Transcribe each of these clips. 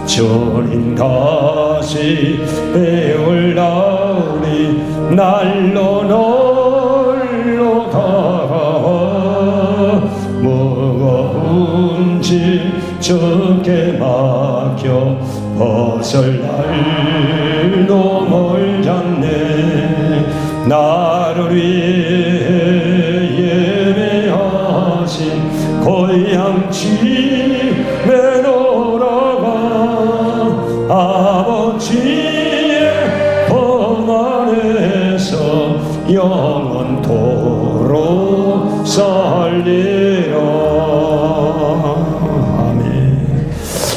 주님 다시 배울 나으리 날로 놀러 다가와 무거운 짐 주께 맡겨 벗을 날도 멀지 않네. 나를 위해 예배하신 고향 집에 돌아가 아버지의 품 안에서 영원토록 살리라. 아멘.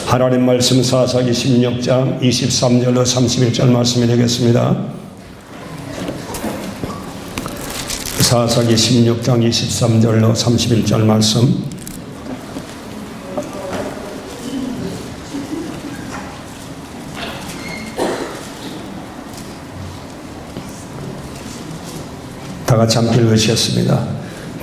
하나님 말씀 사사기 16장 23절로 31절 말씀이 되겠습니다. 사사기 16장 23절로 31절 말씀. 다 같이 함께 읽으셨습니다.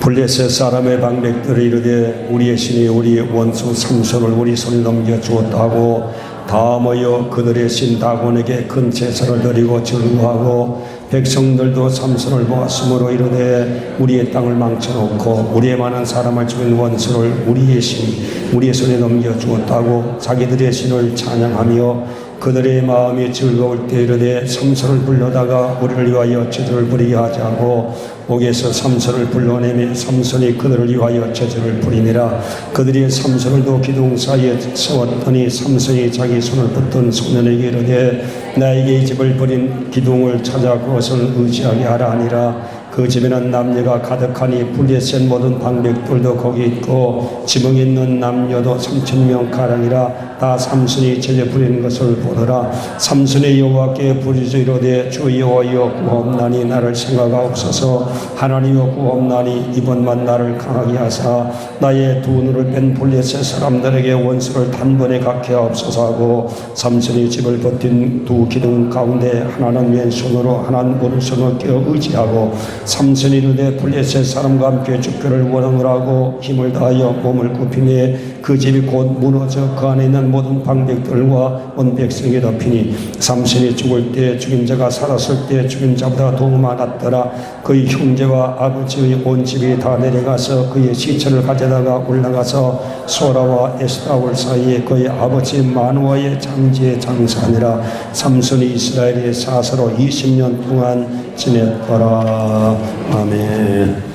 블레셋 사람의 방백들이 이르되 우리의 신이 우리 원수 삼손을 우리 손에 넘겨주었다 하고 다 모여 그들의 신 다곤에게 큰 제사를 드리고 즐거워하고 백성들도 삼손을 보았으므로 이르되 우리의 땅을 망쳐놓고 우리의 많은 사람을 죽인 원수를 우리의 신이 우리의 손에 넘겨주었다고 자기들의 신을 찬양하며 그들의 마음이 즐거울 때 이르되 삼손을 불러다가 우리를 위하여 제주를 부리게 하자고 옥에서 삼손을 불러내며 삼손이 그들을 위하여 제주를 부리니라. 그들이 삼손을 도 기둥 사이에 세웠더니 삼손이 자기 손을 붙든 소년에게 이르되 나에게 이 집을 버린 기둥을 찾아 그것을 의지하게 하라 하니라. 그 집에는 남녀가 가득하니 블레셋 모든 방백들도 거기 있고 지붕에 있는 남녀도 3,000명 가량이라. 다 삼손이 제재 부리는 것을 보더라. 삼손이 여호와께 부르짖어 이르되 주 여호와여 구하옵나니 나를 생각하옵소서. 하나님여 구하옵나니 이번만 나를 강하게 하사 나의 두 눈을 뺀 블레셋 사람들에게 원수를 단번에 갖게 하옵소서 하고 삼손이 집을 버틴 두 기둥 가운데 하나는 왼손으로 하나는 오른손으로 끼어 의지하고 삼손이 이르되 블레셋 사람과 함께 죽기를 원하노라고 힘을 다하여 몸을 굽히매 그 집이 곧 무너져 그 안에 있는 모든 방백들과 온 백성이 덮이니 삼손이 죽을 때 죽인 자가 살았을 때 죽인 자보다 더 많았더라. 그의 형제와 아버지의 온 집이 다 내려가서 그의 시체를 가져다가 올라가서 소라와 에스타올 사이에 그의 아버지 마누아의 장지에 장사하니라. 삼손이 이스라엘의 사사로 20년 동안 지냈더라. 아멘.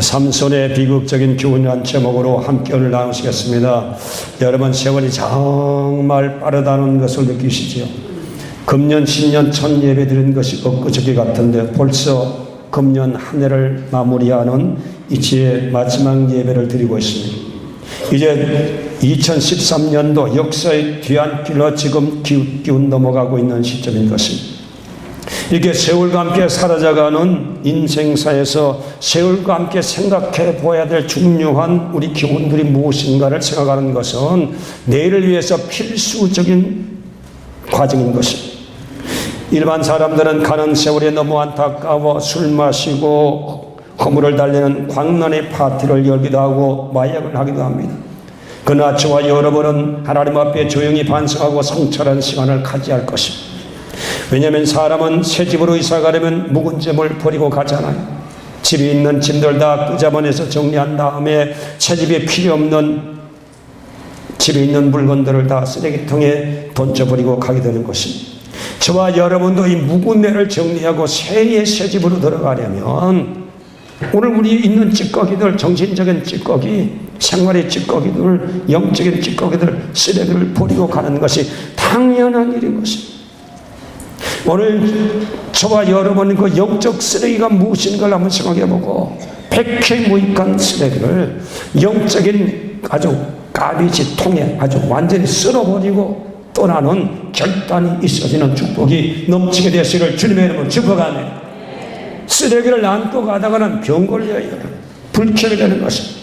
삼손의 비극적인 교훈이라는 제목으로 함께 오늘 나누시겠습니다. 여러분, 세월이 정말 빠르다는 것을 느끼시지요? 금년 신년 첫 예배 드린 것이 엊그저께 같은데 벌써 금년 한 해를 마무리하는 이치의 마지막 예배를 드리고 있습니다. 이제 2013년도 역사의 뒤안길로 지금 기웃기웃 넘어가고 있는 시점인 것입니다. 이렇게 세월과 함께 사라져가는 인생사에서 세월과 함께 생각해 보아야 될 중요한 우리 교훈들이 무엇인가를 생각하는 것은 내일을 위해서 필수적인 과정인 것입니다. 일반 사람들은 가는 세월에 너무 안타까워 술 마시고 허물을 달리는 광란의 파티를 열기도 하고 마약을 하기도 합니다. 그러나 저와 여러분은 하나님 앞에 조용히 반성하고 성찰하는 시간을 가져야 할 것입니다. 왜냐하면 사람은 새 집으로 이사 가려면 묵은 짐을 버리고 가잖아요. 집에 있는 짐들 다 끄집어내서 정리한 다음에 새 집에 필요 없는 집에 있는 물건들을 다 쓰레기통에 던져버리고 가게 되는 것입니다. 저와 여러분도 이 묵은 내를 정리하고 새의 새 집으로 들어가려면 오늘 우리 있는 찌꺼기들, 정신적인 찌꺼기, 생활의 찌꺼기들, 영적인 찌꺼기들, 쓰레기를 버리고 가는 것이 당연한 일인 것입니다. 오늘 저와 여러분은 그 영적 쓰레기가 무엇인가를 한번 생각해보고 백해무익한 쓰레기를 영적인 아주 가비지 통에 아주 완전히 쓸어버리고 떠나는 결단이 있어지는 축복이 넘치게 되시기를 주님의 이름으로 축복하네. 쓰레기를 안고 가다가는 병 걸려요. 불쾌하게 되는 것입니다.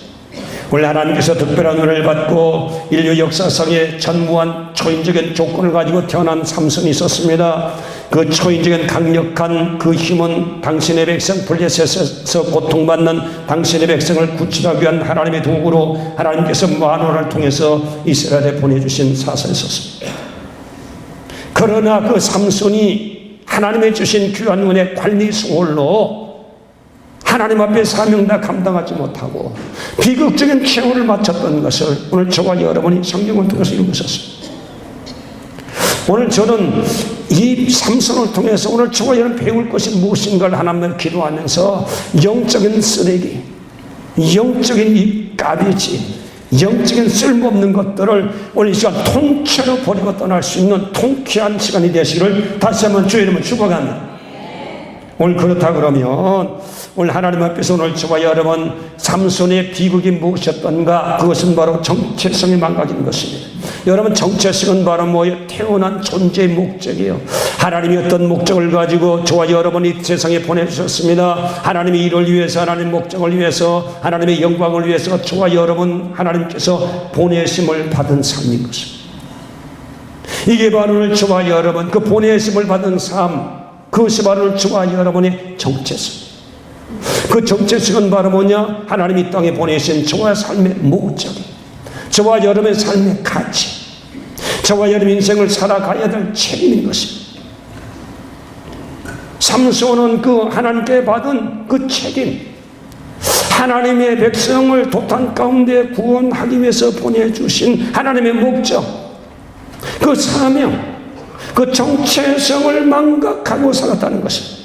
원래 하나님께서 특별한 은혜를 받고 인류 역사상에 전무한 초인적인 조건을 가지고 태어난 삼손이 있었습니다. 그 초인적인 강력한 그 힘은 당신의 백성 블레셋에서 고통받는 당신의 백성을 구출하기 위한 하나님의 도구로 하나님께서 만화를 통해서 이스라엘에 보내주신 사사였었습니다. 그러나 그 삼손이 하나님의 주신 귀한 은혜 관리 수월로 하나님 앞에 사명 다 감당하지 못하고 비극적인 최후를 마쳤던 것을 오늘 저와 여러분이 성경을 통해서 읽으셨습니다. 오늘 저는 이 삼손을 통해서 오늘 저와 여러분 배울 것이 무엇인가를 하나님을 기도하면서 영적인 쓰레기, 영적인 이 가비지, 영적인 쓸모없는 것들을 오늘 이 시간 통째로 버리고 떠날 수 있는 통쾌한 시간이 되시기를 다시 한번 주의 이름으로 축복합니다. 오늘 그렇다 그러면 오늘 하나님 앞에서 오늘 저와 여러분 삼손의 비극이 무엇이었던가? 그것은 바로 정체성이 망가진 것입니다. 여러분 정체성은 바로 뭐예요? 태어난 존재의 목적이에요. 하나님이 어떤 목적을 가지고 저와 여러분이 세상에 보내주셨습니다. 하나님의 일을 위해서, 하나님의 목적을 위해서, 하나님의 영광을 위해서 저와 여러분 하나님께서 보내심을 받은 삶인 것입니다. 이게 바로 오늘 저와 여러분 그 보내심을 받은 삶, 그것이 바로 저와 여러분의 정체성. 그 정체성은 바로 뭐냐? 하나님이 이 땅에 보내신 저와 삶의 목적이, 저와 여러분의 삶의 가치, 저와 여러분의 인생을 살아가야 될 책임인 것입니다. 삼손은 그 하나님께 받은 그 책임, 하나님의 백성을 도탄 가운데 구원하기 위해서 보내주신 하나님의 목적, 그 사명, 그 정체성을 망각하고 살았다는 것입니다.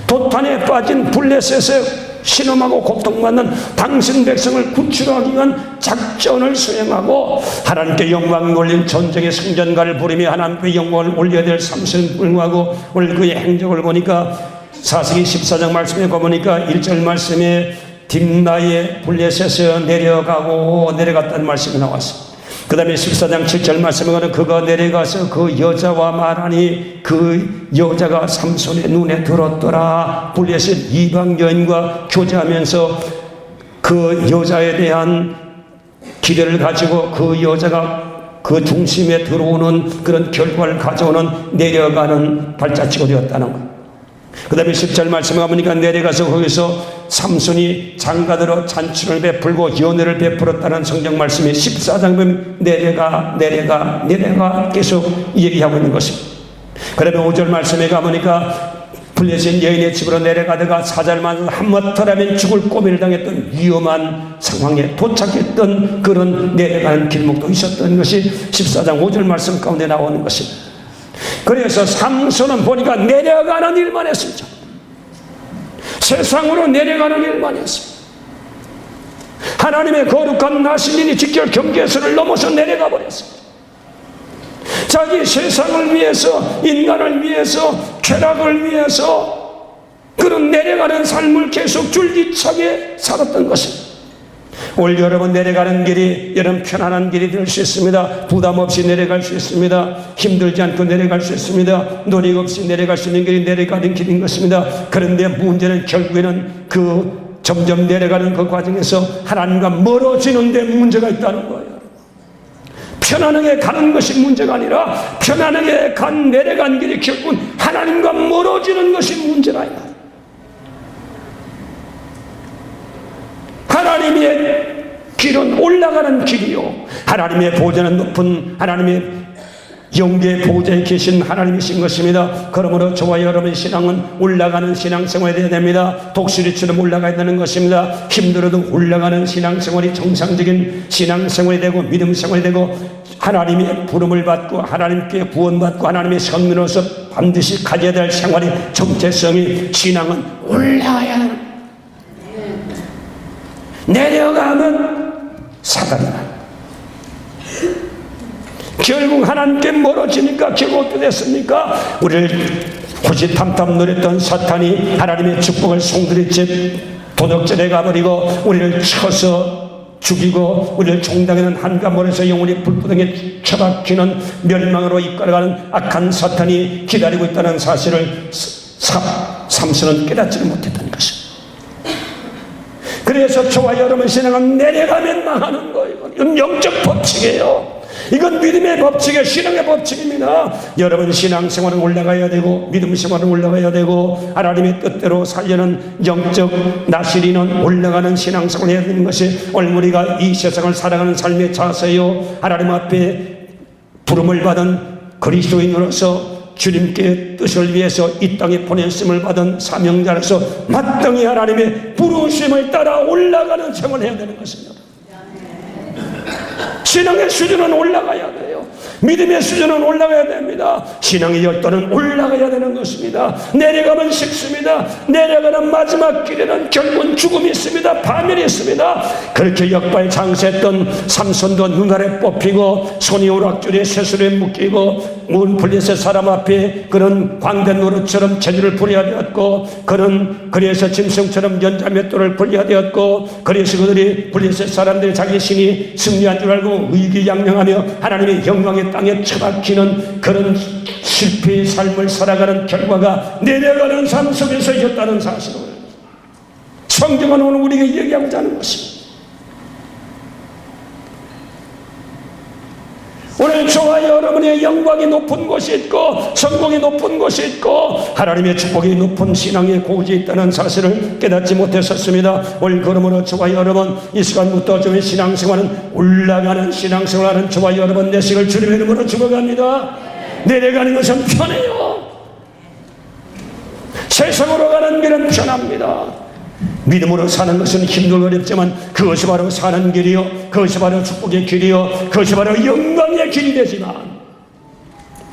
도탄에 빠진 블레셋에 신음하고 고통받는 당신 백성을 구출하기 위한 작전을 수행하고 하나님께 영광 올린 전쟁의 승전가를 부르며 하나님께 영광을 올려야 될 삼손을 불구하고 오늘 그의 행적을 보니까 사사기 14장 말씀에 보니까 1절 말씀에 딥나에 블레셋에 내려갔다는 말씀이 나왔습니다. 그 다음에 14장 7절 말씀에 가는 그가 내려가서 그 여자와 말하니 그 여자가 삼손의 눈에 들었더라. 블레셋 이방 여인과 교제하면서 그 여자에 대한 기대를 가지고 그 여자가 그 중심에 들어오는 그런 결과를 가져오는 내려가는 발자취가 되었다는 것. 그 다음에 10절 말씀에 가보니까 내려가서 거기서 삼손이 장가들어 잔치를 베풀고 연회를 베풀었다는 성경 말씀이 14장 보면 내려가 계속 얘기하고 있는 것입니다. 그러면 5절 말씀에 가보니까 블레셋 여인의 집으로 내려가다가 사절만 한번더라면 죽을 꼬미를 당했던 위험한 상황에 도착했던 그런 내려가는 길목도 있었던 것이 14장 5절 말씀 가운데 나오는 것입니다. 그래서 삼손은 보니까 내려가는 일만 했습니다. 세상으로 내려가는 일만 했습니다. 하나님의 거룩한 나신인이 직접 경계선을 넘어서 내려가 버렸습니다. 자기 세상을 위해서, 인간을 위해서, 쾌락을 위해서 그런 내려가는 삶을 계속 줄기차게 살았던 것입니다. 오늘 여러분 내려가는 길이 여러분 편안한 길이 될 수 있습니다. 부담 없이 내려갈 수 있습니다. 힘들지 않고 내려갈 수 있습니다. 노력 없이 내려갈 수 있는 길이 내려가는 길인 것입니다. 그런데 문제는 결국에는 그 점점 내려가는 그 과정에서 하나님과 멀어지는 데 문제가 있다는 거예요. 편안하게 가는 것이 문제가 아니라 편안하게 내려간 길이 결국은 하나님과 멀어지는 것이 문제라. 하나님의 길은 올라가는 길이요, 하나님의 보좌는 높은 하나님의 영계의 보좌에 계신 하나님이신 것입니다. 그러므로 저와 여러분의 신앙은 올라가는 신앙생활이 되어야 됩니다. 독수리처럼 올라가야 되는 것입니다. 힘들어도 올라가는 신앙생활이 정상적인 신앙생활이 되고 믿음생활이 되고 하나님의 부름을 받고 하나님께 구원받고 하나님의 선민으로서 반드시 가져야 될 생활이 정체성이 신앙은 올라가야 하는, 내려가면 사단이다. 결국 하나님께 멀어지니까 결국 어떻게 됐습니까? 우리를 호시탐탐 노렸던 사탄이 하나님의 축복을 송두리째 도적질해 가버리고 우리를 쳐서 죽이고 우리를 종당하는 한가몰에서 영원히 불구덩이에 처박히는 멸망으로 이끌어가는 악한 사탄이 기다리고 있다는 사실을 삼손은 깨닫지를 못했다는 것입니다. 그래서 저와 여러분 신앙은 내려가면 망하는 거예요. 이건 영적 법칙이에요. 이건 믿음의 법칙이에요. 신앙의 법칙입니다. 여러분 신앙생활은 올라가야 되고 믿음 생활은 올라가야 되고 하나님의 뜻대로 살려는 영적 나시리는 올라가는 신앙생활을 해야 되는 것이 오늘 우리가 이 세상을 살아가는 삶의 자세요. 하나님 앞에 부름을 받은 그리스도인으로서 주님께 뜻을 위해서 이 땅에 보냈음을 받은 사명자로서 마땅히 하나님의 부르심을 따라 올라가는 생활을 해야 되는 것입니다. 신앙의 수준은 올라가야 돼요. 믿음의 수준은 올라가야 됩니다. 신앙의 열도는 올라가야 되는 것입니다. 내려가면 식습니다. 내려가는 마지막 길에는 결국은 죽음이 있습니다. 파멸이 있습니다. 그렇게 역발장세했던 삼손도 눈 아래 뽑히고 손이 오락줄에 쇠술에 묶이고 온 블레셋 사람 앞에 그런 광된 노릇처럼 재주를 부려야 되었고 그는 그래서 짐승처럼 연자맷돌을 불려야 되었고 그래서 그들이 블레셋 사람들이 자기 신이 승리한 줄 알고 의기양양하며 하나님의 영광의 땅에 처박히는 그런 실패의 삶을 살아가는 결과가 내려가는 삶 속에서 있었다는 사실을 성경은 오늘 우리에게 얘기하고자 하는 것입니다. 오늘 저와 여러분의 영광이 높은 곳이 있고 성공이 높은 곳이 있고 하나님의 축복이 높은 신앙의 고지에 있다는 사실을 깨닫지 못했었습니다. 오늘 그러므로 저와 여러분 이 시간부터 저의 신앙생활은 올라가는 신앙생활하는 저와 여러분 되시길 주님의 이름으로 축복합니다. 내려가는 것은 편해요. 세상으로 가는 길은 편합니다. 믿음으로 사는 것은 힘들고 어렵지만 그것이 바로 사는 길이요 그것이 바로 축복의 길이요 그것이 바로 영광의 길이 되지만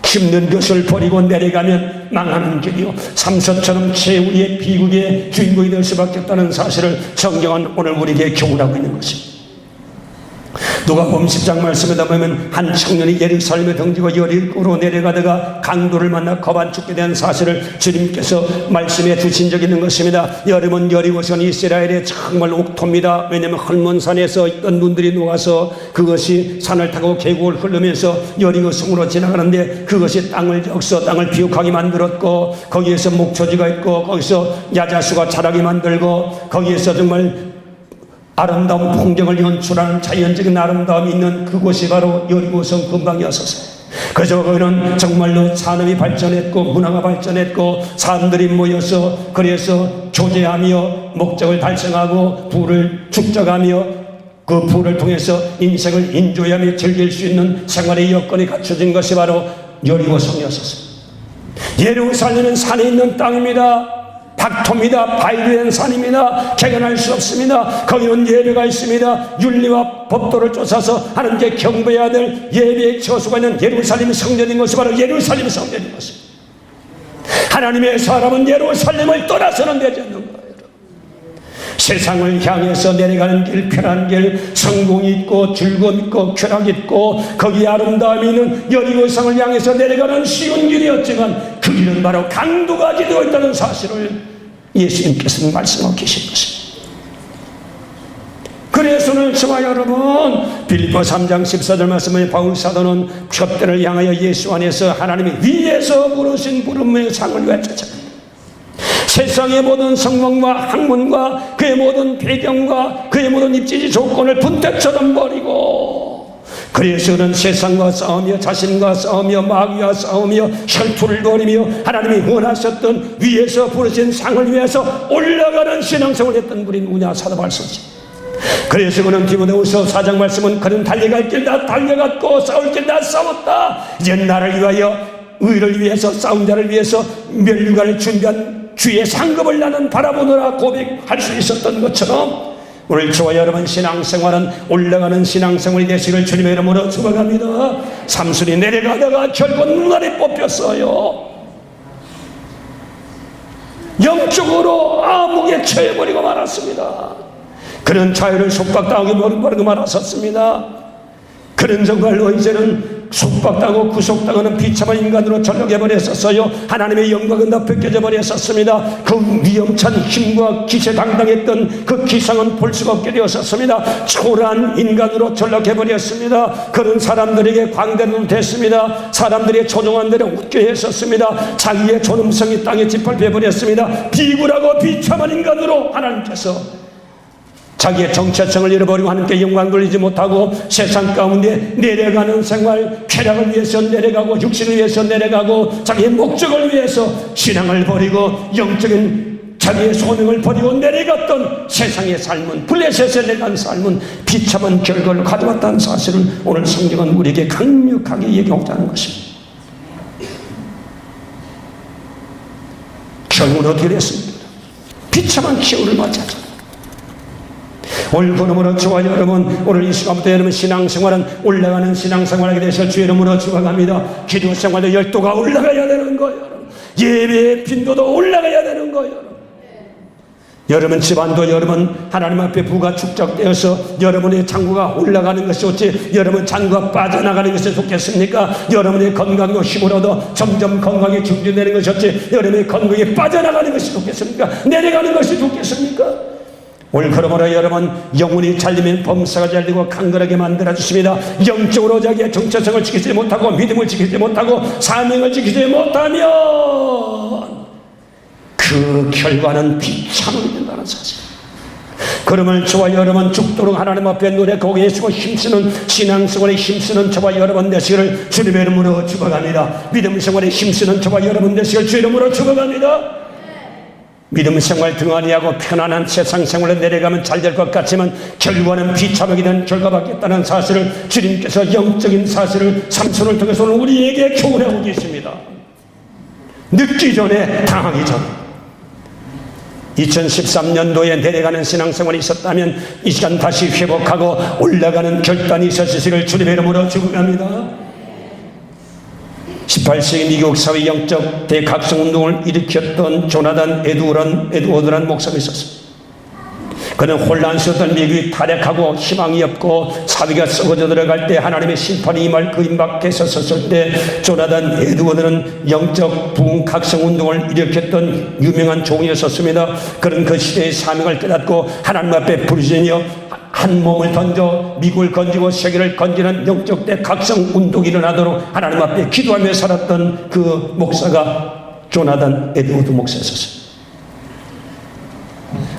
힘든 것을 버리고 내려가면 망하는 길이요 삼손처럼 최후의 비극의 주인공이 될 수밖에 없다는 사실을 성경은 오늘 우리에게 교훈하고 있는 것입니다. 누가복음 10장 말씀에 보면 한 청년이 예루살렘에 던지고 여리고로 내려가다가 강도를 만나 거반 죽게 된 사실을 주님께서 말씀해 주신 적이 있는 것입니다. 여름은 여리고선 이스라엘의 정말 옥토입니다. 왜냐하면 헐몬산에서 있던 눈들이 녹아서 그것이 산을 타고 계곡을 흐르면서 여리고성으로 지나가는데 그것이 땅을 적서 땅을 비옥하게 만들었고 거기에서 목초지가 있고 거기서 야자수가 자라게 만들고 거기에서 정말 아름다운 풍경을 연출하는 자연적인 아름다움이 있는 그곳이 바로 여리고성 근방이었었어요. 그래서 거기는 정말로 산업이 발전했고 문화가 발전했고 사람들이 모여서 그래서 교제하며 목적을 달성하고 부를 축적하며 그 부를 통해서 인생을 인조하며 즐길 수 있는 생활의 여건이 갖춰진 것이 바로 여리고성이었었어요. 예루살렘은 산에 있는 땅입니다. 박토입니다. 바위된 산입니다. 개간할 수 없습니다. 거기는 예배가 있습니다. 윤리와 법도를 쫓아서 하나님께 경배해야 될 예배의 처소가 있는 예루살렘 성전인 것이 바로 예루살렘 성전인 것입니다. 하나님의 사람은 예루살렘을 떠나서는 되지 않는 거예요. 세상을 향해서 내려가는 길, 편한 길, 성공이 있고 즐거움 있고 쾌락이 있고 거기에 아름다움이 있는 여리고성을 향해서 내려가는 쉬운 길이었지만 그 길은 바로 강도가 지되어 있다는 사실을 예수님께서는 말씀하고 계신 것입니다. 그래서 오늘 저와 여러분 빌립보 3장 14절 말씀에 바울 사도는 푯대를 향하여 예수 안에서 하나님이 위에서 부르신 부름의 상을 외쳤잖아요. 세상의 모든 성공과 학문과 그의 모든 배경과 그의 모든 입지 조건을 분대처럼 버리고 그래서 그는 세상과 싸우며 자신과 싸우며 마귀와 싸우며 혈투를 벌이며 하나님이 원하셨던 위에서 부르신 상을 위해서 올라가는 신앙생활을 했던 분이 누구냐? 사도 바울이지. 그래서 그는 디모데후서 4장 말씀은 그는 달려갈 길 다 달려갔고 싸울 길 다 싸웠다. 이제 나를 위하여 의를 위해서 싸운 자를 위해서 면류관을 준비한 주의 상급을 나는 바라보느라 고백할 수 있었던 것처럼 오늘 저와 여러분 신앙생활은 올라가는 신앙생활이 되시길 주님의 이름으로 축원합니다. 삼손이 내려가다가 결국 눈알이 뽑혔어요. 영적으로 암흑에 처해버리고 말았습니다. 그는 자유를 속박당하고 버리고 말았었습니다. 그는 정말로 이제는 속박당하고 구속당하는 비참한 인간으로 전락해버렸었어요. 하나님의 영광은 다 벗겨져 버렸었습니다. 그 위험찬 힘과 기세 당당했던 그 기상은 볼 수가 없게 되었었습니다. 초라한 인간으로 전락해버렸습니다. 그런 사람들에게 광대는 됐습니다. 사람들의 조종한 대로 웃게 했었습니다. 자기의 존엄성이 땅에 짓밟혀버렸습니다. 비굴하고 비참한 인간으로 하나님께서 자기의 정체성을 잃어버리고 하나님께 영광 돌리지 못하고 세상 가운데 내려가는 생활, 쾌락을 위해서 내려가고 육신을 위해서 내려가고 자기의 목적을 위해서 신앙을 버리고 영적인 자기의 소명을 버리고 내려갔던 세상의 삶은, 블레셋에 내려간 삶은 비참한 결과를 가져왔다는 사실을 오늘 성경은 우리에게 강력하게 얘기하고자 하는 것입니다. 결국은 어떻게 됐습니까? 비참한 기후를 맞이하죠. 오늘 그러므로 저와 여러분, 오늘 이 시간부터 여러분 신앙생활은 올라가는 신앙생활하게 되셔 주의 이름으로 축원합니다. 기도생활도 열도가 올라가야 되는 거예요. 예배의 빈도도 올라가야 되는 거예요. 여러분 집안도 여러분 하나님 앞에 부가 축적되어서 여러분의 창고가 올라가는 것이 좋지, 여러분 창고가 빠져나가는 것이 좋겠습니까? 여러분의 건강도 힘을 얻어 점점 건강에 증진되는 것이 좋지, 여러분의 건강에 빠져나가는 것이 좋겠습니까? 내려가는 것이 좋겠습니까? 오늘 그러므로 여러분 영혼이 잘리면 범사가 잘리고 강건하게 만들어주십니다. 영적으로 자기의 정체성을 지키지 못하고 믿음을 지키지 못하고 사명을 지키지 못하면 그 결과는 비참하게 된다는 사실. 그러면 저와 여러분 죽도록 하나님 앞에 노력하고 예수고 힘쓰는 신앙생활에 힘쓰는 저와 여러분 되시기를 주님의 이름으로 축원합니다. 믿음생활에 힘쓰는 저와 여러분 되시기를 주의 이름으로 축원합니다. 믿음 생활 등한히하고 편안한 세상 생활로 내려가면 잘 될 것 같지만 결과는 비참하게 된 결과밖에 없다는 사실을 주님께서 영적인 사실을 삼손을 통해서 우리에게 교훈하고 계십니다. 늦기 전에 당하기 전에. 2013년도에 내려가는 신앙생활이 있었다면 이 시간 다시 회복하고 올라가는 결단이 있었으시기를 주님의 이름으로 축원합니다. 18세기 미국 사회 영적 대각성운동을 일으켰던 조나단 에드워드란 목사가 있었습니다. 그는 혼란스러웠던 미국이 타락하고 희망이 없고 사회가 썩어져 들어갈 때 하나님의 심판이 임할 그 임박에 섰을 때 조나단 에드워드는 영적 부흥 각성운동을 일으켰던 유명한 종이었었습니다. 그는 그 시대의 사명을 깨닫고 하나님 앞에 부르짖으며 한 몸을 던져 미국을 건지고 세계를 건지는 영적 대각성 운동이 일어나도록 하나님 앞에 기도하며 살았던 그 목사가 조나단 에드워드 목사였었어요.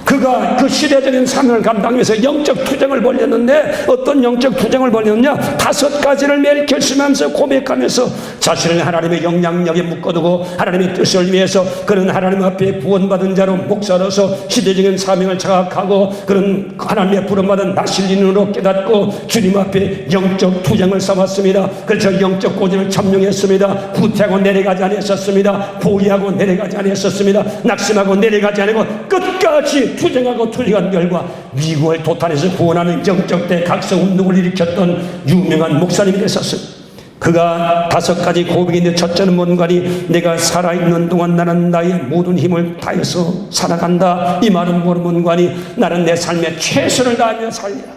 그가 그 시대적인 사명을 감당하면서 영적 투쟁을 벌였는데 어떤 영적 투쟁을 벌였느냐, 5가지를 매일 결심하면서 고백하면서 자신을 하나님의 영향력에 묶어두고 하나님의 뜻을 위해서 그는 하나님 앞에 구원받은 자로 목사로서 시대적인 사명을 자각하고 그는 하나님의 부름받은 나실린으로 깨닫고 주님 앞에 영적 투쟁을 삼았습니다. 그래서 영적 고전을 점령했습니다. 후퇴하고 내려가지 않았었습니다. 포기하고 내려가지 않았었습니다. 낙심하고 내려가지 않고 끝까지 투쟁하고 투쟁한 결과 미국을 도탄에서 구원하는 영적 대각성 운동을 일으켰던 유명한 목사님이 됐었습니다. 그가 5가지 고백인데 첫째는 뭔가니 내가 살아있는 동안 나는 나의 모든 힘을 다해서 살아간다. 이 말은 뭔가니 나는 내 삶에 최선을 다하며 살리라.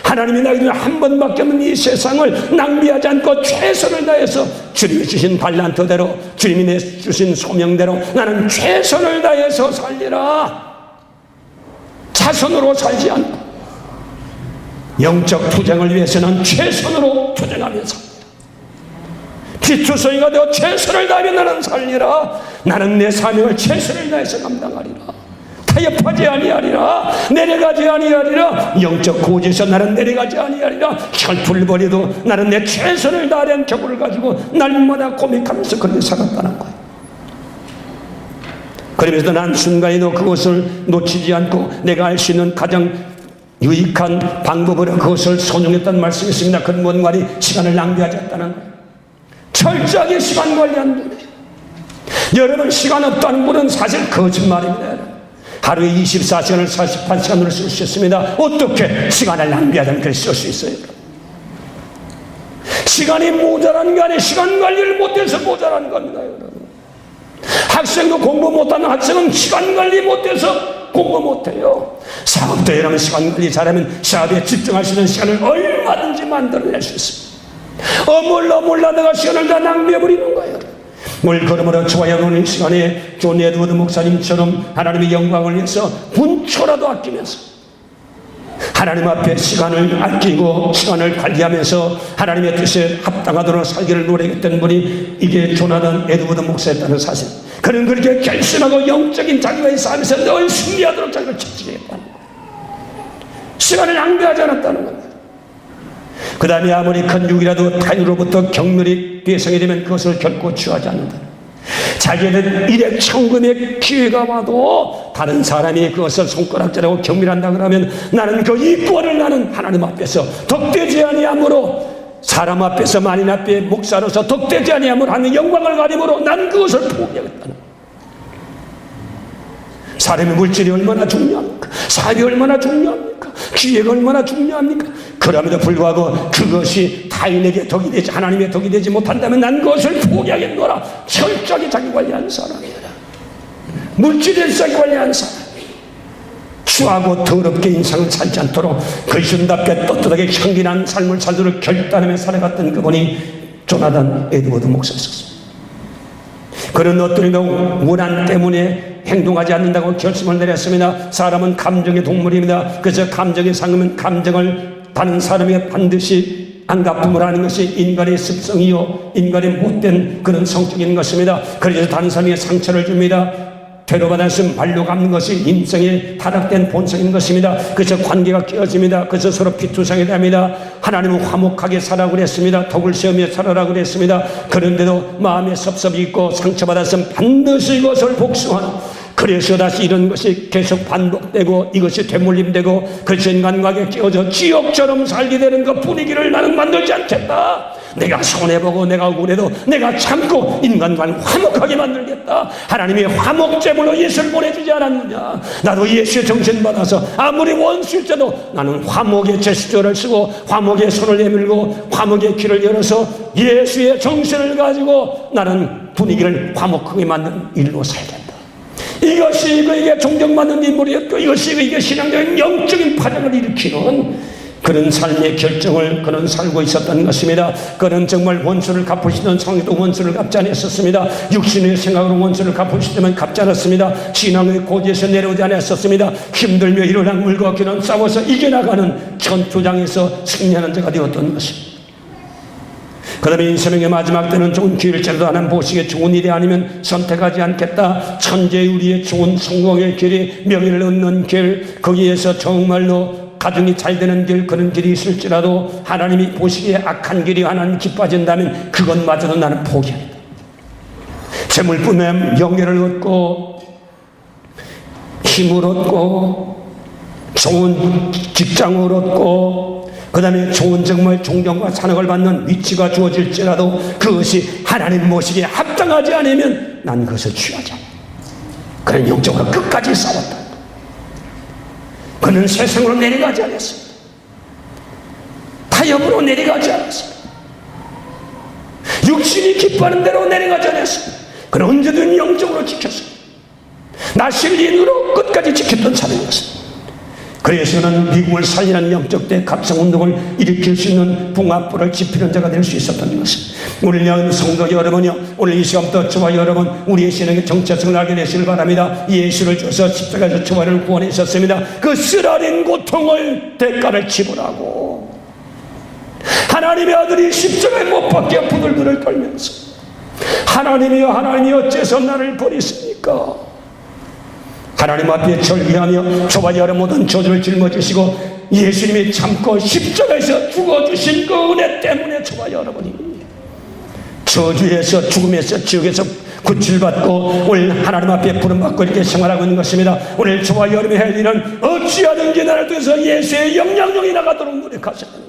하나님이 나에게 한 번밖에 없는 이 세상을 낭비하지 않고 최선을 다해서 주님이 주신 달란트대로 주님이 주신 소명대로 나는 최선을 다해서 살리라. 자선으로 살지 않고 영적 투쟁을 위해서는 최선으로 투쟁하면서 피투성이가 되어 최선을 다하며 나는 살리라. 나는 내 사명을 최선을 다해서 감당하리라. 타협하지 아니하리라. 내려가지 아니하리라. 영적 고지에서 나는 내려가지 아니하리라. 혈투를 벌여도 나는 내 최선을 다하는 격을 가지고 날마다 고백하면서 그렇게 살았다는 거예요. 그러면서 난 순간에도 그것을 놓치지 않고 내가 할 수 있는 가장 유익한 방법으로 그것을 선용했다는 말씀이 있습니다. 그건 뭔가니 시간을 낭비하지 않다는 거예요. 철저하게 시간 관리하는 거예요. 여러분 시간 없다는 분은 사실 거짓말입니다. 하루에 24시간을 48시간으로 쓸 수 있습니다. 어떻게 시간을 낭비하지 않게 쓸 수 있어요? 시간이 모자란 게 아니라 시간 관리를 못해서 모자란 겁니다. 여러분. 학생도 공부 못하는 학생은 시간 관리 못해서 공부 못해요. 사업도 여러분 시간 관리 잘하면 사업에 집중할 수 있는 시간을 얼마든지 만들어낼 수 있습니다. 몰라 내가 시간을 다 낭비해버리는 거예요. 오늘 그러므로 저와 여러분의 시간에 존 에드워드 목사님처럼 하나님의 영광을 위해서 분초라도 아끼면서 하나님 앞에 시간을 아끼고 시간을 관리하면서 하나님의 뜻에 합당하도록 살기를 노력했던 분이 이게 조나단 에드워드 목사였다는 사실. 그는 그렇게 결심하고 영적인 자기와의 싸움에서 늘 승리하도록 자기를 지키겠다는 거예요. 시간을 낭비하지 않았다는 겁니다. 그 다음에 아무리 큰 육이라도 타인으로부터 경멸이 대상이 되면 그것을 결코 취하지 않는다. 자기는 일액 천금의 기회가 와도 다른 사람이 그것을 손가락질하고 경멸한다 그러면 나는 그 이권을 나는 하나님 앞에서 덕되지 아니하므로, 사람 앞에서 만인 앞에 목사로서 덕되지 아니하므로 하는 영광을 가림으로 난 그것을 포기하겠다는 거예요. 사람의 물질이 얼마나 중요합니까? 사업이 얼마나 중요합니까? 기회가 얼마나 중요합니까? 그럼에도 불구하고 그것이 타인에게 덕이 되지 하나님의 덕이 되지 못한다면 난 그것을 포기하겠노라. 철저하게 자기 관리하는 사람이라. 물질에 자기 관리하는 사람. 추하고 더럽게 인생을 살지 않도록 그리스도답게 떳떳하게 청진한 삶을 살도록 결단하며 살아갔던 그분이 조나단 에드워드 목사였습니다. 그런 어떤 원한 때문에 행동하지 않는다고 결심을 내렸습니다. 사람은 감정의 동물입니다. 그래서 감정에 상하면 감정을 다른 사람에게 반드시 안갚음을 하는 것이 인간의 습성이요 인간의 못된 그런 성격인 것입니다. 그래서 다른 사람에게 상처를 줍니다. 괴로워하는 말로 갚는 것이 인생의 타락된 본성인 것입니다. 그래서 관계가 깨어집니다. 그래서 서로 피투성이 됩니다. 하나님은 화목하게 살아라고 그랬습니다. 덕을 세우며 살아라고 그랬습니다. 그런데도 마음에 섭섭이 있고 상처받았으면 반드시 이것을 복수하는, 그래서 다시 이런 것이 계속 반복되고 이것이 되물림되고 그래서 인간관계에 끼어져 지옥처럼 살게 되는 그 분위기를 나는 만들지 않겠다. 내가 손해보고 내가 억울해도 내가 참고 인간과는 화목하게 만들겠다. 하나님이 화목제물로 예수를 보내주지 않았느냐. 나도 예수의 정신 받아서 아무리 원수일지라도 나는 화목의 제스처를 쓰고 화목의 손을 내밀고 화목의 길을 열어서 예수의 정신을 가지고 나는 분위기를 화목하게 만드는 일로 살겠다. 이것이 그에게 존경받는 인물이었고 이것이 그에게 신앙적인 영적인 파장을 일으키는 그런 삶의 결정을 그는 살고 있었던 것입니다. 그는 정말 원수를 갚으시던 상황에도 원수를 갚지 않았었습니다. 육신의 생각으로 원수를 갚으시지만 갚지 않았습니다. 신앙의 고지에서 내려오지 않았었습니다. 힘들며 이를 악물고 그는 싸워서 이겨나가는 전투장에서 승리하는 자가 되었던 것입니다. 그 다음에 인생의 마지막 때는 좋은 기회일지라도 하나님 보시기에 좋은 일이 아니면 선택하지 않겠다. 천재우리의 좋은 성공의 길이 명예를 얻는 길, 거기에서 정말로 가정이 잘 되는 길, 그런 길이 있을지라도 하나님이 보시기에 악한 길이 하나님 기뻐진다면 그것마저도 나는 포기합니다. 재물뿐에 명예를 얻고 힘을 얻고 좋은 직장을 얻고 그 다음에 좋은 정말 존경과 찬양을 받는 위치가 주어질지라도 그것이 하나님 모시기에 합당하지 않으면 난 그것을 취하지 않아. 그는 영적으로 끝까지 싸웠다. 그는 세상으로 내려가지 않았습니다. 타협으로 내려가지 않았습니다. 육신이 기뻐하는 대로 내려가지 않았습니다. 그는 언제든 영적으로 지켰습니다. 나실린으로 끝까지 지켰던 사람이었습니다. 그래서 그는 미국을 살리는 영적 대 각성운동을 일으킬 수 있는 붕합불을 지피는 자가 될 수 있었던 것입니다. 오늘 영 성도 여러분요, 오늘 이 시간부터 저와 여러분 우리의 신앙의 정체성을 알게 되시길 바랍니다. 예수를 줘서 십자가에서 저와를 구원하셨습니다. 그 쓰라린 고통을 대가를 지불하고 하나님의 아들이 십자가에 못 박혀 부들부들 떨면서 하나님이여 하나님이 어째서 나를 버리십니까? 하나님 앞에 절기하며 저와 여러분 모든 저주를 짊어지시고 예수님이 참고 십자가에서 죽어주신 그 은혜 때문에 저와 여러분이 저주에서 죽음에서 지옥에서 구출받고 오늘 하나님 앞에 부름받고 이렇게 생활하고 있는 것입니다. 오늘 저와 여러분이 할 일은 어찌하든지 나를 통해서 예수의 영향력이 나가도록 노력하셔야 합니다.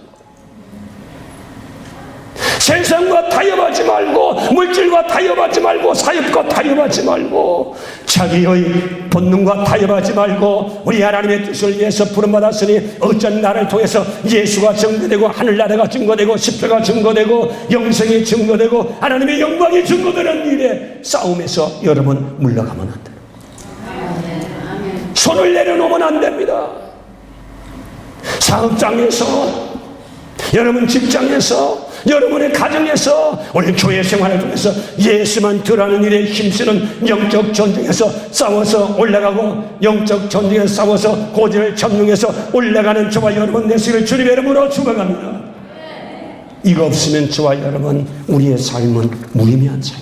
세상과 타협하지 말고 물질과 타협하지 말고 사역과 타협하지 말고 자기의 본능과 타협하지 말고 우리 하나님의 뜻을 위해서 부름받았으니 어쩐 나를 통해서 예수가 증거되고 하늘나라가 증거되고 십자가 증거되고 영생이 증거되고 하나님의 영광이 증거되는 일에 싸움에서 여러분 물러가면 안 돼요. 손을 내려놓으면 안 됩니다. 사업장에서 여러분 직장에서 여러분의 가정에서 오늘 교회 생활을 통해서 예수만 들어가는 일에 힘쓰는 영적 전쟁에서 싸워서 올라가고 영적 전쟁에서 싸워서 고지를 점령해서 올라가는 저와 여러분 내시를 주님의 이름으로 축원합니다. 이거 없으면 저와 여러분 우리의 삶은 무의미한 삶.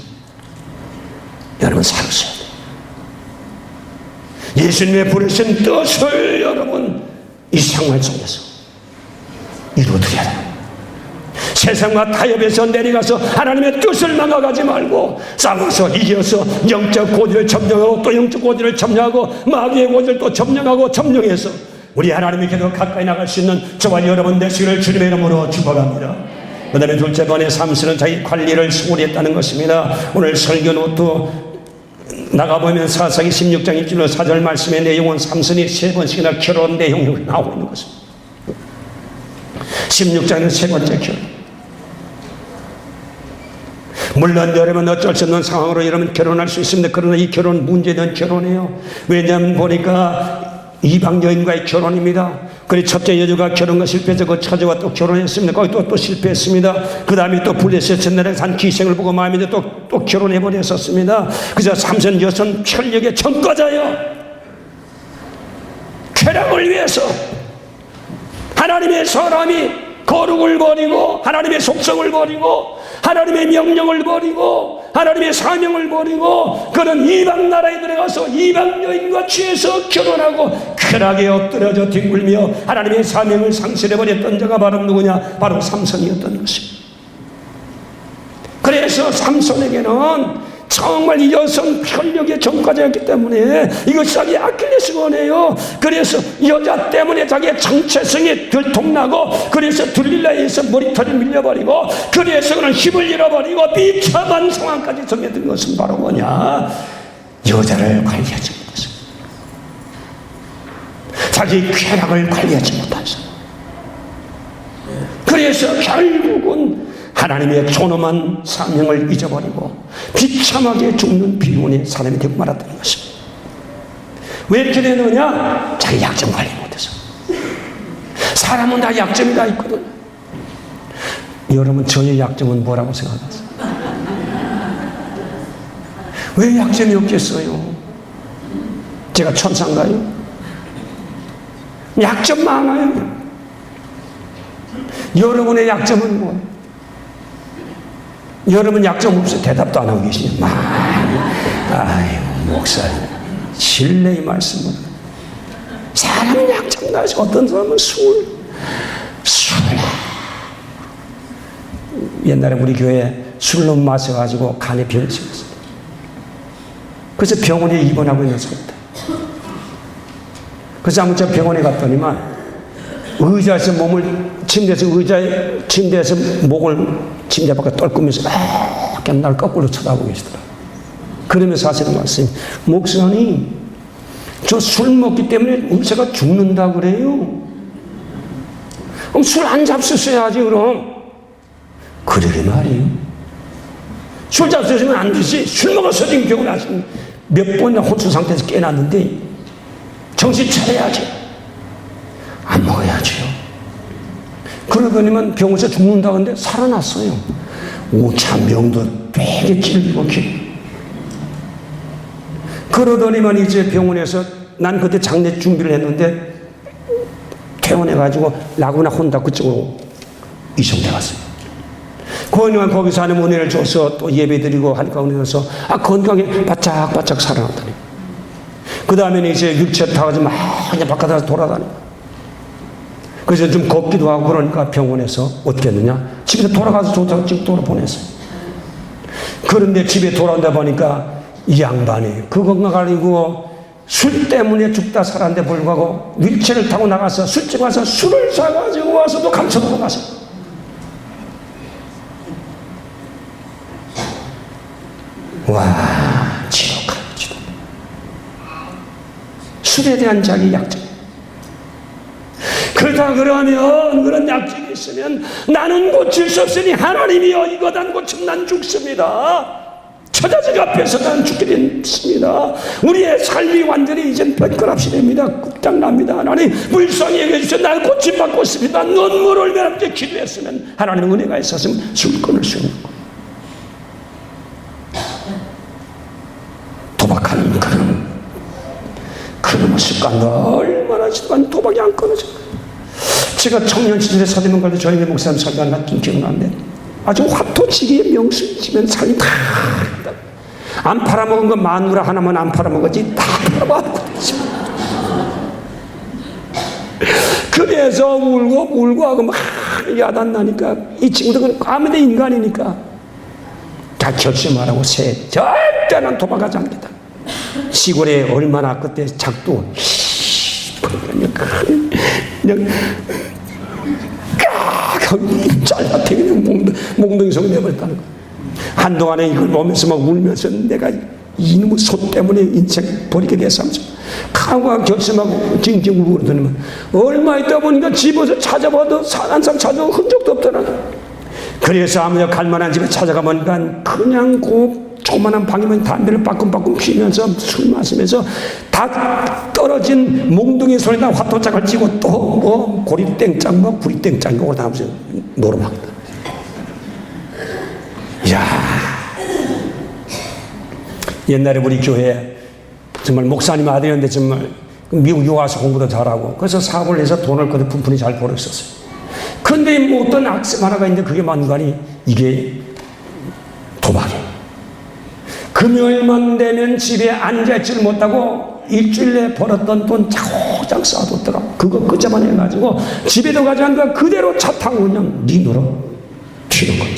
여러분 살으셔야 돼요. 예수님의 부르신 뜻을 여러분 이 생활 속에서 이루어드려야 돼요. 세상과 타협해서 내려가서 하나님의 뜻을 망가가지 말고 싸워서 이겨서 영적 고지를 점령하고 또 영적 고지를 점령하고 마귀의 고지를 또 점령해서 우리 하나님의 궤도 가까이 나갈 수 있는 저와 여러분 되시기를 주님의 이름으로 축복합니다. 그 다음에 둘째 번의 삼수는 자기 관리를 소홀히 했다는 것입니다. 오늘 설교 노트 나가보면 사사기 16장 1절로 4절 말씀의 내용은 삼손이 3번씩이나 결혼 내용이 나오고 있는 것입니다. 16장은 3번째 결혼. 물론 여러분 어쩔 수 없는 상황으로 여러분 결혼할 수 있습니다. 그러나 이 결혼 문제는 결혼이에요. 왜냐하면 보니까 이방 여인과의 결혼입니다. 그리고 첫째 여주가 결혼과 실패해서 그 처제와 또 결혼했습니다. 거기 또 실패했습니다. 그 다음에 또 블레셋 전날에 산 기생을 보고 마음에 또 결혼해버렸었습니다. 그래서 삼손 여성 철력의 전과자요. 쾌락을 위해서 하나님의 사람이 거룩을 버리고 하나님의 속성을 버리고 하나님의 명령을 버리고 하나님의 사명을 버리고 그런 이방 나라에 들어가서 이방 여인과 취해서 결혼하고 쾌락에 엎드려져 뒹굴며 하나님의 사명을 상실해버렸던 자가 바로 누구냐? 바로 삼손이었던 것입니다. 그래서 삼손에게는 정말 이 여성 편력의 전과자였기 때문에 이것이 자기 아킬레스건이에요. 그래서 여자 때문에 자기의 정체성이 들통나고 그래서 들릴라에서 머리털이 밀려버리고 그래서 그는 힘을 잃어버리고 비참한 상황까지 정해든 것은 바로 뭐냐? 여자를 관리하지 못해서 자기 쾌락을 관리하지 못해서 그래서 결국은 하나님의 존엄한 사명을 잊어버리고 비참하게 죽는 비운의 사람이 되고 말았다는 것입니다. 왜 이렇게 되느냐? 자기 약점 관리 못해서. 사람은 다 약점이 다 있거든. 여러분 저의 약점은 뭐라고 생각하세요? 왜 약점이 없겠어요? 제가 천사인가요? 약점 많아요. 여러분의 약점은 뭐예요? 여러분 약점 없어요? 대답도 안 하고 계시냐? 아이고 목사님 진리의 말씀을 사람은 약점 나지. 어떤 사람은 술 옛날에 우리 교회에 술 너무 마셔가지고 간에 병이 생겼어요. 그래서 병원에 입원하고 있는 사람이다. 그래서 아무튼 저 병원에 갔더니만 의자에서 침대에서 목을 침대 밖에 떨구면서 막 날 거꾸로 쳐다보고 계시더라. 그러면서 하시는 말씀이 목사님 저 술 먹기 때문에 의사가 죽는다 그래요. 그럼 술 안 잡수셔야지 그럼. 그러게 말이에요. 술 잡수시면 안 되지. 술 먹어서 지금 병을 하시면 몇 번이나 혼수 상태에서 깨났는데 정신 차려야지. 안 먹어야지요. 그러더니만 병원에서 죽는다 근데 살아났어요. 오참 병도 되게 찔리고 그러더니만 이제 병원에서 난 그때 장례 준비를 했는데 퇴원해가지고 라구나 혼다 그쪽으로 이송돼 갔어요. 그러니까 거기서 하는 은혜를 줘서 또 예배 드리고 하니까 은혜로서 건강에 바짝바짝 살아났더니 그 다음에는 이제 육체 타가지고 막 그냥 바깥에서 돌아다니고 그래서 좀 걷기도 하고 그러니까 병원에서 어떻게 했느냐? 집에서 돌아가서 조작직도로 보냈어요. 그런데 집에 돌아온다 보니까 이 양반이 그건가 가지고 술 때문에 죽다 살았는데 불구하고 휠체어를 타고 나가서 술집 가서 술을 사가지고 와서 또 감춰놓고 가서 와 지독한 지독. 술에 대한 자기 약점. 그렇다 그러면 그런 약점이 있으면 나는 고칠 수 없으니 하나님이여 이것 안 고치면 난 죽습니다. 처자식 앞에서 난 죽게 됐습니다. 우리의 삶이 완전히 이젠 뼈가랍시 됩니다. 끝장납니다. 하나님 불쌍히 여겨주셔서 날 고침받고 있습니다. 눈물을 흘리며 기도했으면 하나님의 은혜가 있었으면 술 끊을 수 있는 거예요. 도박하는 그런 습관도 얼마나 지독한 도박이 안 끊어져요. 제가 청년 시절에 사대문 갈때 저희 목사님 설교한 건 기억나는데 아주 화토치기에 명수 치면 살이 다 안 팔아먹은 거 마누라 하나만 안 팔아먹었지 다 팔아먹고 그래서 울고 하고 막 야단나니까 이 친구들은 아무도 인간이니까 다 결심하라고 절대는 도망가지 않겠다. 시골에 얼마나 그때 작두 그냥 잘라대 그냥 몽둥이 속에 내버렸다는 거야. 한동안에 이걸 보면서 막 울면서 내가 이놈의 소 때문에 인생 버리게 됐었죠. 강화 결심하고 징징 울고 그러더니만 얼마 있다 보니까 집에서 찾아봐도 한 사람 찾아온 흔적도 없더라. 그래서 아무나 갈만한 집에 찾아가 보니까 그냥 그 조그만한 방에만 담배를 빠끔빠끔 피우면서 술 마시면서 다 떨어진 몽둥이 소리나 화토짝을 쥐고 또 뭐 고리땡짱 뭐 구리땡짱 이거 다 하면서 노름합니다. 이야, 옛날에 우리 교회 정말 목사님 아들이었는데 정말 미국 유학 와서 공부도 잘하고 그래서 사업을 해서 돈을 그렇게 분푼히 잘 벌어 있었어요. 근데 뭐 어떤 악습 하나가 있는데 그게 뭔가니 이게 도박이에요. 금요일만 되면 집에 앉아있지를 못하고 일주일 내에 벌었던 돈 차고장 쌓아뒀다가 그거 끝자만 해가지고 집에도 가지 않고 그대로 차 타고 그냥 린으로 튀는 거예요.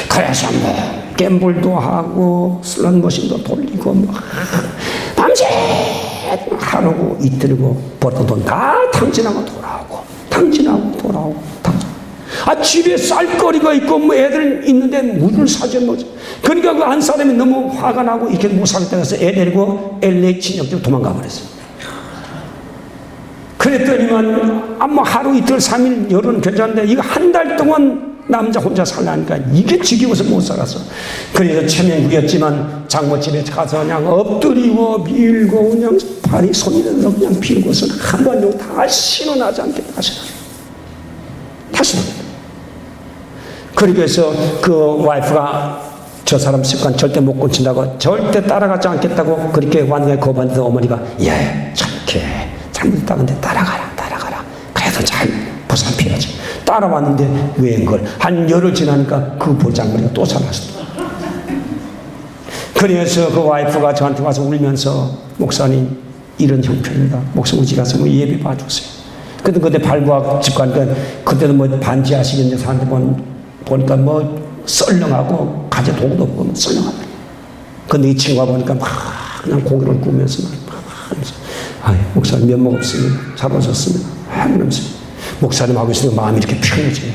그래서 뭐 갬블도 하고 슬롯머신도 돌리고 뭐 밤새 하루고 이틀이고 벌었던 돈 다 탕진하고 돌아오고 집에 쌀거리가 있고 뭐 애들 있는데 물을 사줘 뭐지. 그러니까 그 한 사람이 너무 화가 나고 이렇게 못 살겠다 해서 애 데리고 LA 친척집 도망가 버렸어요. 그랬더니만 뭐 하루 이틀 3일 열은 괜찮은데 이거 한 달 동안 남자 혼자 살라니까 이게 지겨워서 못 살았어. 그래서 체면국이었지만 장모집에 가서 그냥 엎드리고 밀고 그냥 발이 손이 들어 그냥 빌고서는 한번 다시는 하지 않겠다 다시는. 그래서 그 와이프가 저 사람 습관 절대 못 고친다고 절대 따라가지 않겠다고 그렇게 완전히 거부하는데 어머니가 착해 잘못했다 근데 따라가라 그래도 잘 보살펴야지. 따라왔는데 웬걸 한 열흘 지나니까 그 볼장머리가 또 살았어. 그래서 그 와이프가 저한테 와서 울면서 목사님 이런 형편입니다. 목사님 우리 집 가서 뭐 예배 봐주세요. 근데 그때 발부학 집 가니까 그때는 뭐 반지 하시겠냐 사람들 보니까 뭐 썰렁하고 가재 도구도 없고 썰렁하다. 근데 이 친구가 보니까 막 그냥 고개를 구우면서 하면서 목사님 면목 없습니다. 잘 오셨습니다. 하면서 목사님 하고 있으면 마음이 이렇게 편해져요.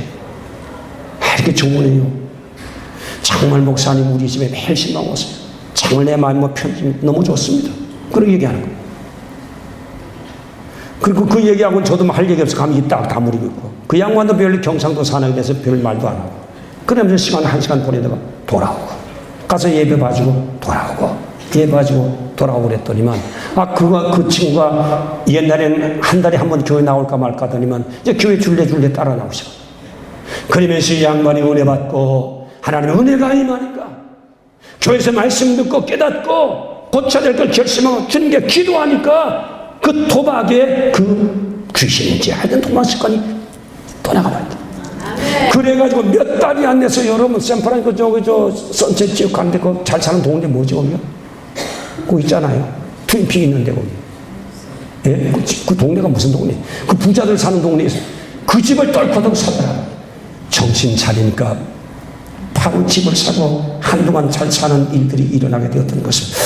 이렇게 좋으네요. 정말 목사님 우리 집에 매일 신방 오세요. 정말 내 마음이 편해지면 너무 좋습니다. 그런 얘기하는 거예요. 그리고 그 얘기하고는 저도 할 얘기 없어 감이 딱 다물고 있고 그 양반도 별로 경상도 사나이에 대해서 별 말도 안 하고 그러면서 시간을 1시간 보내다가 돌아오고 가서 예배 봐주고 돌아오고 예배 봐주고 돌아오고 그랬더니만 그 친구가 옛날에는 한 달에 한 번 교회 나올까 말까 하더니만 이제 교회 줄레 따라 나오셔. 그러면서 이 양반이 은혜 받고 하나님의 은혜가 임하니까 교회에서 말씀 듣고 깨닫고 고쳐야 될 걸 결심하고 주님께 기도하니까 그 도박에 그 귀신인지 하여튼 도박 습관이 떠나가버렸다. 그래가지고 몇 달이 안 돼서 여러분 샌프란시스코 저 선셋 지역 가는데 그 잘 사는 동네 뭐지 거기가? 그거 있잖아요. 트윈픽 있는데 거기. 예? 그 동네가 무슨 동네? 그 부자들 사는 동네에서 그 집을 떨거덕 사더라. 정신 차리니까 바로 집을 사고 한동안 잘 사는 일들이 일어나게 되었던 것입니다.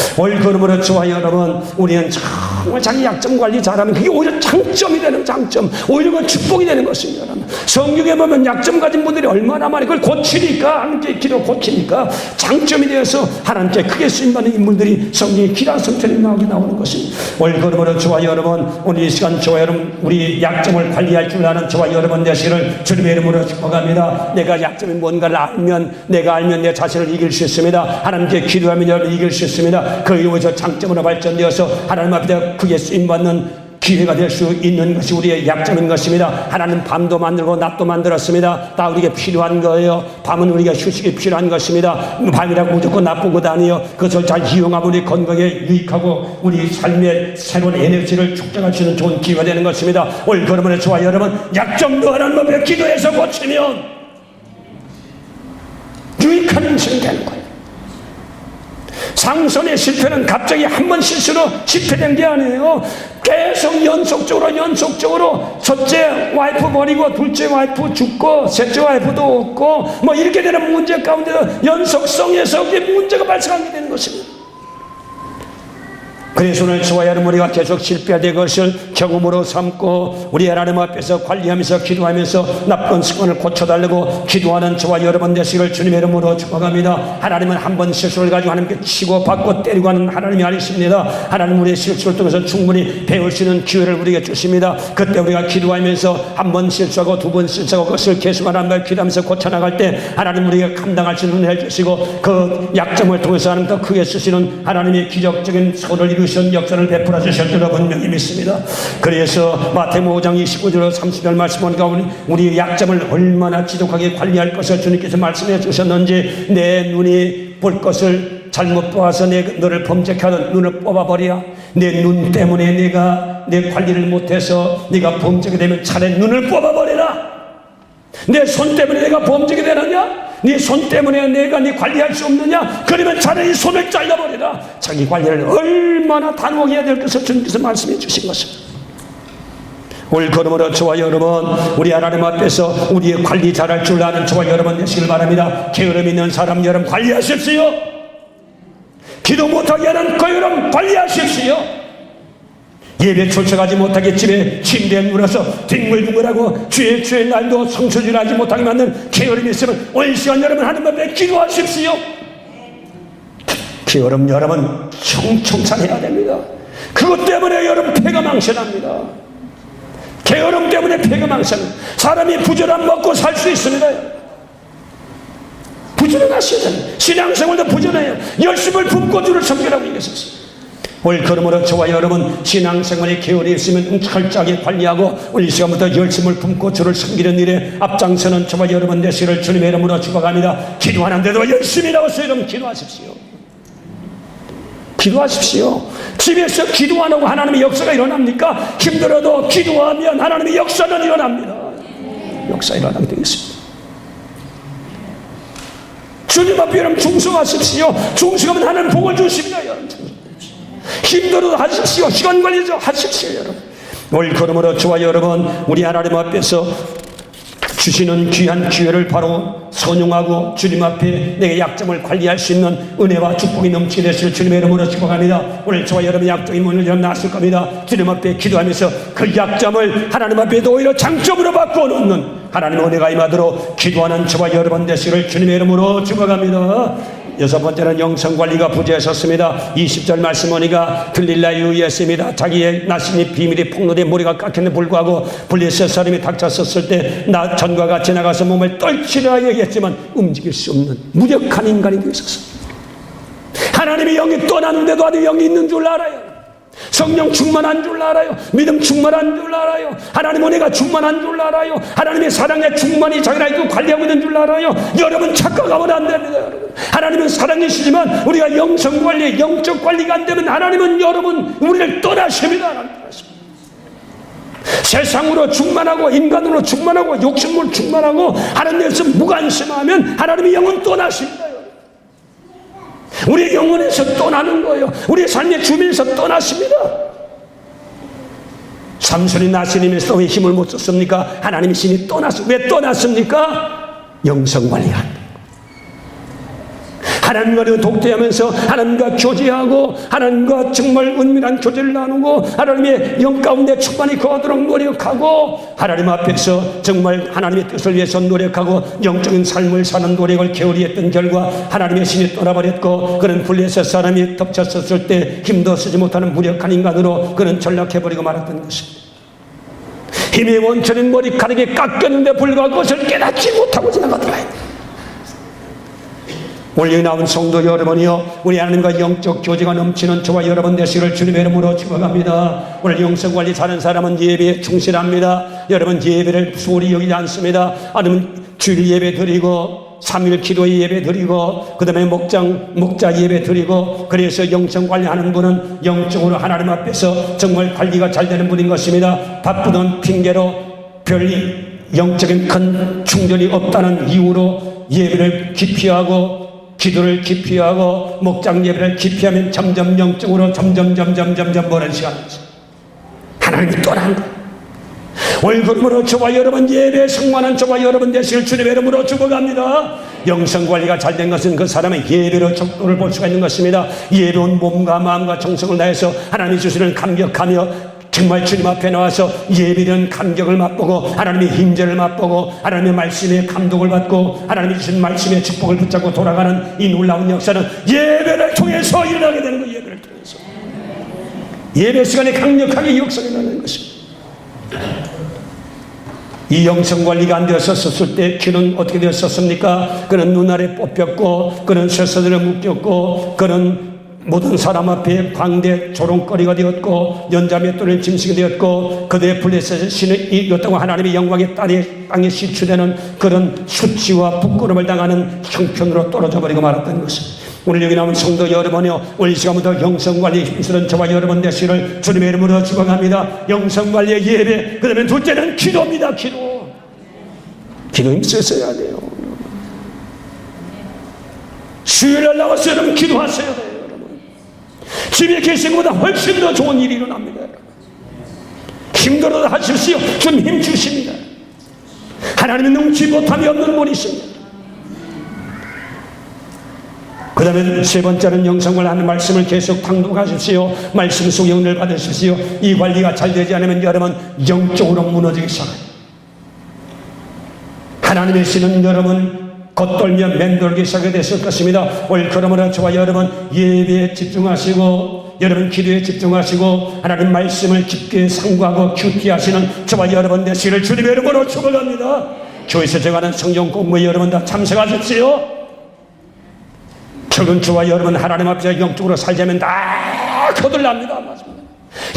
그러므로 저와 여러분 우리는 정말 자기 약점 관리 잘하면 그게 오히려 장점이 되는 장점 오히려 그 축복이 되는 것입니다. 여러분. 성경에 보면 약점 가진 분들이 얼마나 많이 그걸 고치니까 하나님께 기도 고치니까 장점이 되어서 하나님께 크게 쓰임받는 인물들이 성경에 기란 성천에 나오는 것입니다. 그러므로 저와 여러분 오늘 이 시간 저와 여러분 우리 약점을 관리할 줄 아는 저와 여러분 되시기를 주님의 이름으로 축복합니다. 내가 약점이 뭔가를 알면 내가 알면 내 자신을 이길 수 있습니다. 하나님께 기도하면 여러분 이길 수 있습니다. 그 이후에서 장점으로 발전되어서 하나님 앞에 크게 쓰임받는 기회가 될 수 있는 것이 우리의 약점인 것입니다. 하나님 밤도 만들고 낮도 만들었습니다. 다 우리에게 필요한 거예요. 밤은 우리가 휴식이 필요한 것입니다. 밤이라고 무조건 나쁜 것 아니에요. 그것을 잘 이용하면 우리 건강에 유익하고 우리 삶의 새로운 에너지를 축적할 수 있는 좋은 기회가 되는 것입니다. 그러므로 저와 여러분 약점도 하나님 앞에 기도해서 고치면 유익한 인생이 되는 거예요. 상손의 실패는 갑자기 한 번 실수로 실패된 게 아니에요. 계속 연속적으로 첫째 와이프 버리고 둘째 와이프 죽고 셋째 와이프도 없고 뭐 이렇게 되는 문제 가운데 연속성에서 문제가 발생하게 되는 것입니다. 그래서 오늘 저와 여러분 우리가 계속 실패된 것을 경험으로 삼고 우리 하나님 앞에서 관리하면서 기도하면서 나쁜 습관을 고쳐달라고 기도하는 저와 여러분 되시기를 주님의 이름으로 축복합니다. 하나님은 한 번 실수를 가지고 하나님께 치고 받고 때리고 하는 하나님이 아니십니다. 하나님 우리의 실수를 통해서 충분히 배울 수 있는 기회를 우리에게 주십니다. 그때 우리가 기도하면서 한 번 실수하고 두 번 실수하고 그것을 계속 하나님과 기도하면서 고쳐나갈 때 하나님 우리가 감당할 수 있는 은혜를 주시고 그 약점을 통해서 하나님 더 크게 쓰시는 하나님의 기적적인 소를 이루시는 역사를 베풀어 주실 줄로 분명히 믿습니다. 그래서 마태복음 5장 29절 30절 말씀 보니까 우리 약점을 얼마나 지독하게 관리할 것을 주님께서 말씀해 주셨는지 내 눈이 볼 것을 잘못 보아서 너를 범죄케 하는 눈을 뽑아버려. 내 눈 때문에 내가 내 관리를 못해서 네가 범죄게 되면 차라리 눈을 뽑아버려라. 내 손 때문에 내가 범죄게 되느냐? 네 손 때문에 내가 네 관리할 수 없느냐? 그러면 차라리 손을 잘라버리라. 자기 관리를 얼마나 단호하게 해야 될 것을 주님께서 말씀해 주신 것입니다. 오늘 그러므로 저와 여러분 우리 하나님 앞에서 우리의 관리 잘할 줄 아는 저와 여러분 되시길 바랍니다. 게으름 있는 사람 여러분 관리하십시오. 기도 못하게 하는 그 여러분 관리하십시오. 예배 출석하지 못하게 집에 침대에 누워서 뒹굴뒹굴하고 주의 날도 성수질 하지 못하게 만든 게으름이 있으면 오늘 시간 여러분 하나님 앞에 기도하십시오. 게으름 여러분 청산해야 됩니다. 그것 때문에 여러분 폐가 망신합니다. 게으름 때문에 폐가 망신합니다. 사람이 부지런 먹고 살 수 있습니다. 부지런하셔야 됩니다. 신앙생활도 부지런해요. 열심을 품고 주를 섬기라고 얘기했었어요. 오늘 그러므로 저와 여러분 신앙생활에 게으름이 있으면 철저하게 관리하고 오늘 이 시간부터 열심을 품고 주를 섬기는 일에 앞장서는 저와 여러분 되시기를 주님의 이름으로 축복합니다. 기도하는데도 열심히 나와서 여러분 기도하십시오. 기도하십시오. 집에서 기도 안 하고 하나님의 역사가 일어납니까? 힘들어도 기도하면 하나님의 역사는 일어납니다. 역사 일어나게 되겠습니다. 주님 앞에 여러분 충성하십시오. 충성하면 하나님 복을 주십니다. 여러분 힘들어도 하십시오. 시간 관리도 하십시오. 여러분 오늘 그러므로 저와 여러분 우리 하나님 앞에서 주시는 귀한 기회를 바로 선용하고 주님 앞에 내게 약점을 관리할 수 있는 은혜와 축복이 넘치게 되실 주님의 이름으로 축복합니다. 오늘 저와 여러분의 약점이 오늘 나왔을 겁니다. 주님 앞에 기도하면서 그 약점을 하나님 앞에 오히려 장점으로 바꿔놓는 하나님의 은혜가 임하도록 기도하는 저와 여러분 되시기를 주님의 이름으로 축복합니다. 여섯 번째는 영성관리가 부재하셨습니다. 20절 말씀 보니까 들릴라에 의했습니다. 자기의 나신이 비밀이 폭로된 머리가 깎였는데 불구하고 블레셋 사람이 닥쳤었을 때 나 전과 같이 나가서 몸을 떨치라 얘기했지만 움직일 수 없는 무력한 인간이 되었습니다. 하나님의 영이 떠났는데도 아직 영이 있는 줄 알아요. 성령 충만한 줄 알아요. 믿음 충만한 줄 알아요. 하나님 은혜가 충만한 줄 알아요. 하나님의 사랑에 충만히 자기를 관리하고 있는 줄 알아요. 여러분 착각하면 안 됩니다. 여러분 하나님은 사랑이시지만 우리가 영성관리 영적 관리가 안 되면 하나님은 여러분 우리를 떠나십니다. 하나님 떠나십니다. 세상으로 충만하고 인간으로 충만하고 욕심으로 충만하고 하나님에서 무관심하면 하나님의 영은 떠나십니다. 우리의 영혼에서 떠나는 거예요. 우리의 삶의 주민에서 떠나십니다. 삼손이 나시림에서 왜 힘을 못 썼습니까? 하나님의 신이 떠났습니다. 왜 떠났습니까? 영성관리한 하나님과 독대하면서 하나님과 교제하고 하나님과 정말 은밀한 교제를 나누고 하나님의 영 가운데 충만히 거하도록 노력하고 하나님 앞에서 정말 하나님의 뜻을 위해서 노력하고 영적인 삶을 사는 노력을 게으리 했던 결과 하나님의 신이 떠나버렸고 그는 블레셋 사람이 덮쳤었을 때 힘도 쓰지 못하는 무력한 인간으로 그는 전락해버리고 말았던 것입니다. 힘의 원천인 머리카락이 깎였는데 불구하고 그것을 깨닫지 못하고 지나가더라. 오늘 여기 나온 성도 여러분이요 우리 하나님과 영적 교제가 넘치는 저와 여러분 되시기를 주님의 이름으로 축복합니다. 오늘 영성관리 잘하는 사람은 예배에 충실합니다. 여러분 예배를 소홀히 여기지 않습니다. 아니면 주일 예배 드리고 3일 기도의 예배 드리고 그 다음에 목자 예배 드리고 그래서 영성관리하는 분은 영적으로 하나님 앞에서 정말 관리가 잘 되는 분인 것입니다. 바쁘던 핑계로 별 영적인 큰 충전이 없다는 이유로 예배를 기피하고 기도를 깊이 하고 목장 예배를 깊이 하면 점점 영적으로 점점 멀어지면서 하나님이 떠난 거예요. 월급으로 저와 여러분 예배 성만한 저와 여러분 되시길 주님의 이름으로 축복합니다. 영성관리가 잘된 것은 그 사람의 예배로 족도를 볼 수가 있는 것입니다. 예배온 몸과 마음과 정성을 다해서 하나님이 주시는 감격하며 정말 주님 앞에 나와서 예배는 감격을 맛보고 하나님의 힘전을 맛보고 하나님의 말씀에 감동을 받고 하나님이 주신 말씀의 축복을 붙잡고 돌아가는 이 놀라운 역사는 예배를 통해서 일어나게 되는 거예요. 예배를 통해서 예배 시간에 강력하게 역사가 일어나는 것입니다. 이 영성관리가 안 되었었을 때 귀는 어떻게 되었었습니까? 그는 눈 아래 뽑혔고 그는 쇠사슬에 묶였고 그는 모든 사람 앞에 광대 조롱거리가 되었고 연자맷돌은 짐승이 되었고 그들의 블레셋의 신을 이겼다고 하나님의 영광의 땅에 시추되는 그런 수치와 부끄러움을 당하는 형편으로 떨어져 버리고 말았던 것입니다. 오늘 여기 나온 성도 여러분이요, 오늘 이 시간부터 영성관리에 힘쓰는 저와 여러분 되시기를 주님의 이름으로 축원합니다. 영성관리의 예배, 그 다음에 둘째는 기도입니다. 기도 힘쓰셔야 돼요. 수요일날 나와서 여러분 기도하셔야 돼요. 집에 계신 것보다 훨씬 더 좋은 일이 일어납니다. 힘들어도 하십시오. 좀 힘 주십니다. 하나님은 능치 못함이 없는 분이십니다. 그 다음에 세 번째는 영성을 하는 말씀을 계속 탕독하십시오. 말씀 속에 은혜를 받으십시오. 이 관리가 잘 되지 않으면 여러분 영적으로 무너지기 시작합니다. 하나님의 신은 여러분 겉돌며 맴돌기 시작이 됐을 것입니다. 오늘 그러므로 저와 여러분 예배에 집중하시고 여러분 기도에 집중하시고 하나님 말씀을 깊게 상고하고 큐티하시는 저와 여러분 되시기를 주님의 이름으로 축원합니다. 교회에서 제가 하는 성경 공부에 여러분 다 참석하십시오. 결국 저와 여러분 하나님 앞에서 영적으로 살자면 다 거들납니다. 맞습니다.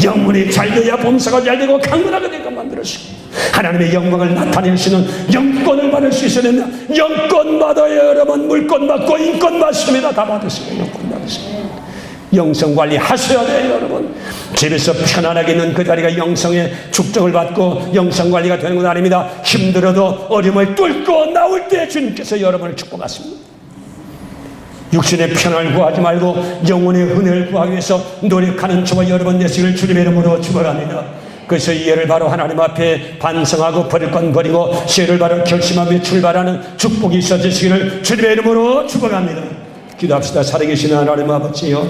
영문이 잘 돼야 범사가 잘 되고 강건하게 되고 만들어주시고 하나님의 영광을 나타내시는 영권을 받을 수 있어야 됩니다. 영권 받아요. 여러분 물권 받고 인권 받습니다. 다 받으시고 영권 받으시고 영성관리 하셔야 돼요. 여러분 집에서 편안하게 있는 그 자리가 영성의 축적을 받고 영성관리가 되는 건 아닙니다. 힘들어도 어려움을 뚫고 나올 때 주님께서 여러분을 축복하십니다. 육신의 편을 구하지 말고 영혼의 은혜를 구하기 위해서 노력하는 저와 여러분 되시기를 주님의 이름으로 축원합니다. 그래서 이 예를 바로 하나님 앞에 반성하고 버릴 건 버리고 시를 바로 결심하며 출발하는 축복이 있어지시기를 주님의 이름으로 축원합니다. 기도합시다. 살아계시는 하나님 아버지요,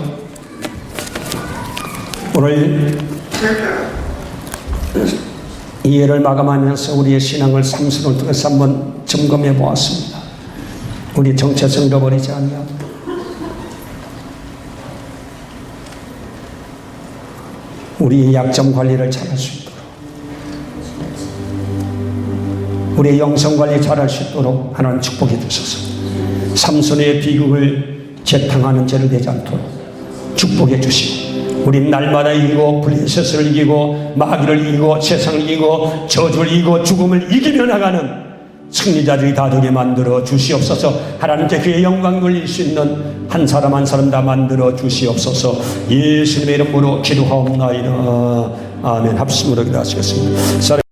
오늘 이 예를 마감하면서 우리의 신앙을 삼순을 통해서 한번 점검해 보았습니다. 우리 정체성 잃어버리지 아니하고 우리의 약점 관리를 잘할 수 있도록 우리의 영성 관리 잘할 수 있도록 하나님 축복해 주셔서 삼손의 비극을 재탕하는 죄를 되지 않도록 축복해 주시고 우린 날마다 이기고 블레셋을 이기고 마귀를 이기고 세상을 이기고 저주를 이기고 죽음을 이기며 나가는 승리자들이 다 되게 만들어 주시옵소서. 하나님께 그의 영광 돌릴 수 있는 한 사람 한 사람 다 만들어 주시옵소서. 예수님의 이름으로 기도하옵나이다. 아멘. 합심으로 기도하시겠습니다.